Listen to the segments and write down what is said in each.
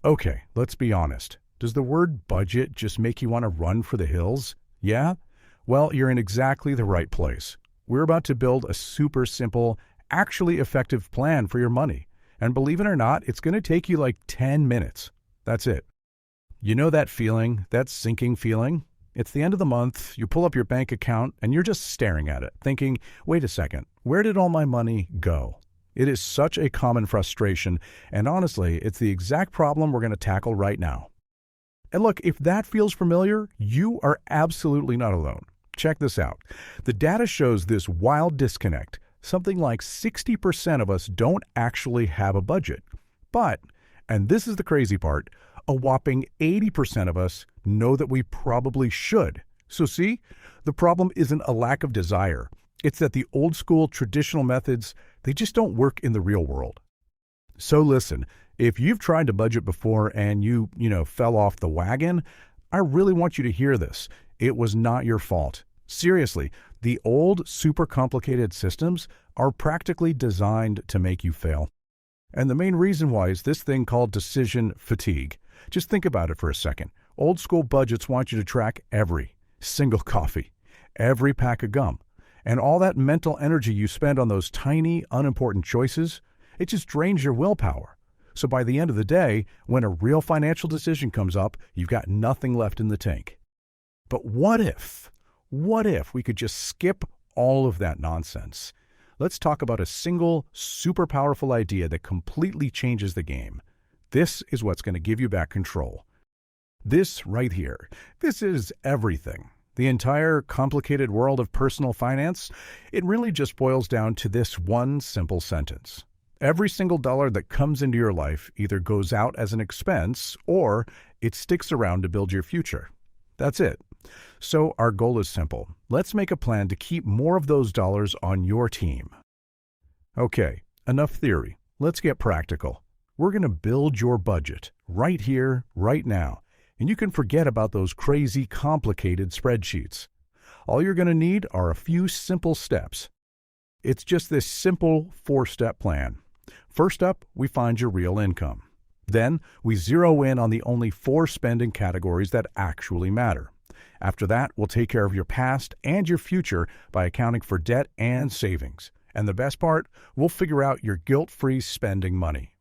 Okay, let's be honest. Does the word budget just make you want to run for the hills? Yeah? Well, you're in exactly the right place. We're about to build a super simple, actually effective plan for your money. And believe it or not, it's going to take you like 10 minutes. That's it. You know that feeling, that sinking feeling? It's the end of the month, you pull up your bank account, and you're just staring at it, thinking, wait a second, where did all my money go? It is such a common frustration, and honestly, it's the exact problem we're going to tackle right now. And look, if that feels familiar, you are absolutely not alone. Check this out. The data shows this wild disconnect. Something like 60% of us don't actually have a budget. But, and this is the crazy part, a whopping 80% of us know that we probably should. So see, the problem isn't a lack of desire. It's that the old school traditional methods, they just don't work in the real world. So listen, if you've tried to budget before and you fell off the wagon, I really want you to hear this. It was not your fault. Seriously, the old super complicated systems are practically designed to make you fail. And the main reason why is this thing called decision fatigue. Just think about it for a second. Old school budgets want you to track every single coffee, every pack of gum, and all that mental energy you spend on those tiny, unimportant choices, it just drains your willpower. So by the end of the day, when a real financial decision comes up, you've got nothing left in the tank. But what if we could just skip all of that nonsense? Let's talk about a single, super powerful idea that completely changes the game. This is what's going to give you back control. This right here, this is everything. The entire complicated world of personal finance, it really just boils down to this one simple sentence. Every single dollar that comes into your life either goes out as an expense or it sticks around to build your future. That's it. So our goal is simple. Let's make a plan to keep more of those dollars on your team. Okay, enough theory. Let's get practical. We're going to build your budget right here, right now. And you can forget about those crazy, complicated spreadsheets. All you're going to need are a few simple steps. It's just this simple 4-step plan. First up, we find your real income. Then, we zero in on the only 4 spending categories that actually matter. After that, we'll take care of your past and your future by accounting for debt and savings. And the best part, we'll figure out your guilt-free spending money.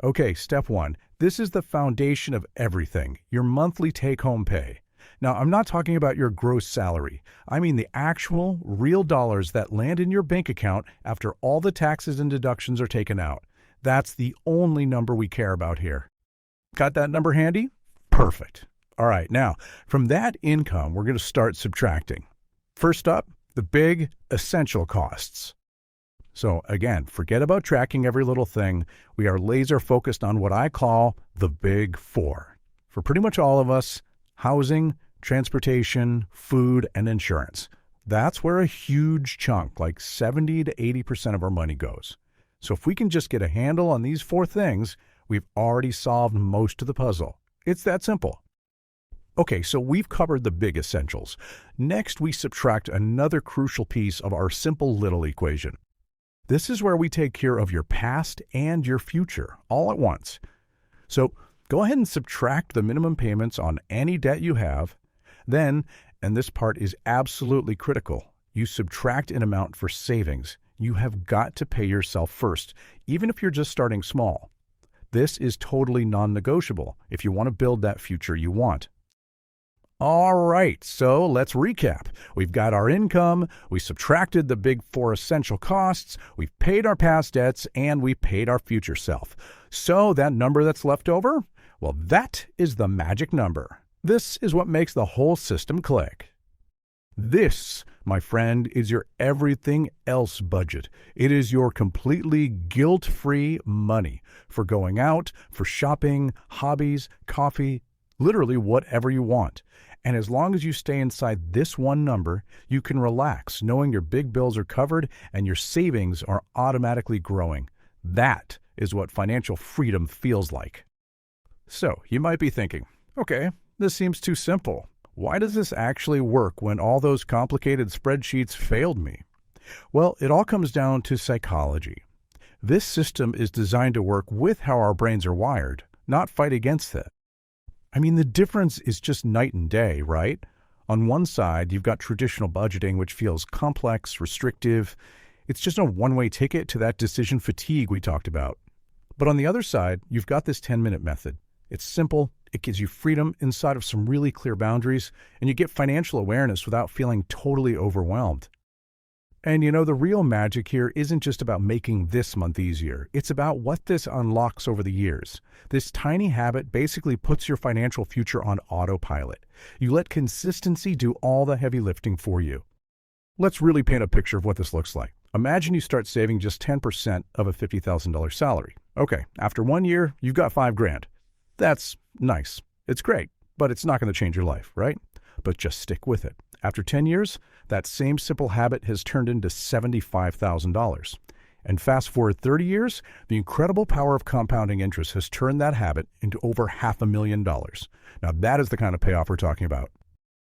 Okay, step 1. This is the foundation of everything, your monthly take-home pay. Now, I'm not talking about your gross salary. I mean the actual, real dollars that land in your bank account after all the taxes and deductions are taken out. That's the only number we care about here. Got that number handy? Perfect. All right, now, from that income, we're going to start subtracting. First up, the big, essential costs. So again, forget about tracking every little thing. We are laser focused on what I call the big 4. For pretty much all of us, housing, transportation, food, and insurance. That's where a huge chunk, like 70 to 80% of our money goes. So if we can just get a handle on these 4 things, we've already solved most of the puzzle. It's that simple. Okay, so we've covered the big essentials. Next, we subtract another crucial piece of our simple little equation. This is where we take care of your past and your future all at once. So go ahead and subtract the minimum payments on any debt you have. Then, and this part is absolutely critical, you subtract an amount for savings. You have got to pay yourself first, even if you're just starting small. This is totally non-negotiable if you want to build that future you want. All right, so let's recap. We've got our income, we subtracted the big 4 essential costs, we've paid our past debts, and we paid our future self. So that number that's left over, well, that is the magic number. This is what makes the whole system click. This, my friend, is your everything else budget. It is your completely guilt-free money for going out, for shopping, hobbies, coffee, literally whatever you want. And as long as you stay inside this one number, you can relax knowing your big bills are covered and your savings are automatically growing. That is what financial freedom feels like. So you might be thinking, okay, this seems too simple. Why does this actually work when all those complicated spreadsheets failed me? Well, it all comes down to psychology. This system is designed to work with how our brains are wired, not fight against it. I mean, the difference is just night and day, right? On one side, you've got traditional budgeting, which feels complex, restrictive. It's just a one-way ticket to that decision fatigue we talked about. But on the other side, you've got this 10-minute method. It's simple, it gives you freedom inside of some really clear boundaries, and you get financial awareness without feeling totally overwhelmed. And the real magic here isn't just about making this month easier. It's about what this unlocks over the years. This tiny habit basically puts your financial future on autopilot. You let consistency do all the heavy lifting for you. Let's really paint a picture of what this looks like. Imagine you start saving just 10% of a $50,000 salary. Okay, after 1 year, you've got $5,000. That's nice. It's great, but it's not going to change your life, right? But just stick with it. After 10 years, that same simple habit has turned into $75,000. And fast forward 30 years, the incredible power of compounding interest has turned that habit into over $500,000. Now that is the kind of payoff we're talking about.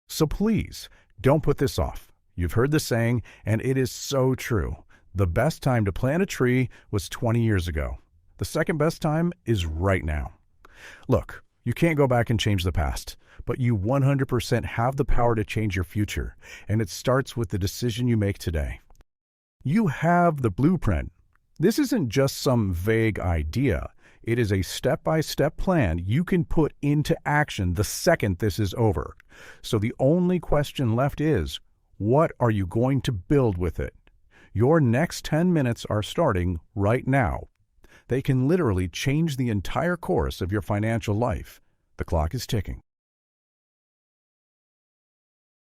So please, don't put this off. You've heard the saying, and it is so true. The best time to plant a tree was 20 years ago. The second best time is right now. Look, you can't go back and change the past, but you 100% have the power to change your future, and it starts with the decision you make today. You have the blueprint. This isn't just some vague idea. It is a step-by-step plan you can put into action the second this is over. So the only question left is, what are you going to build with it? Your next 10 minutes are starting right now. They can literally change the entire course of your financial life. The clock is ticking.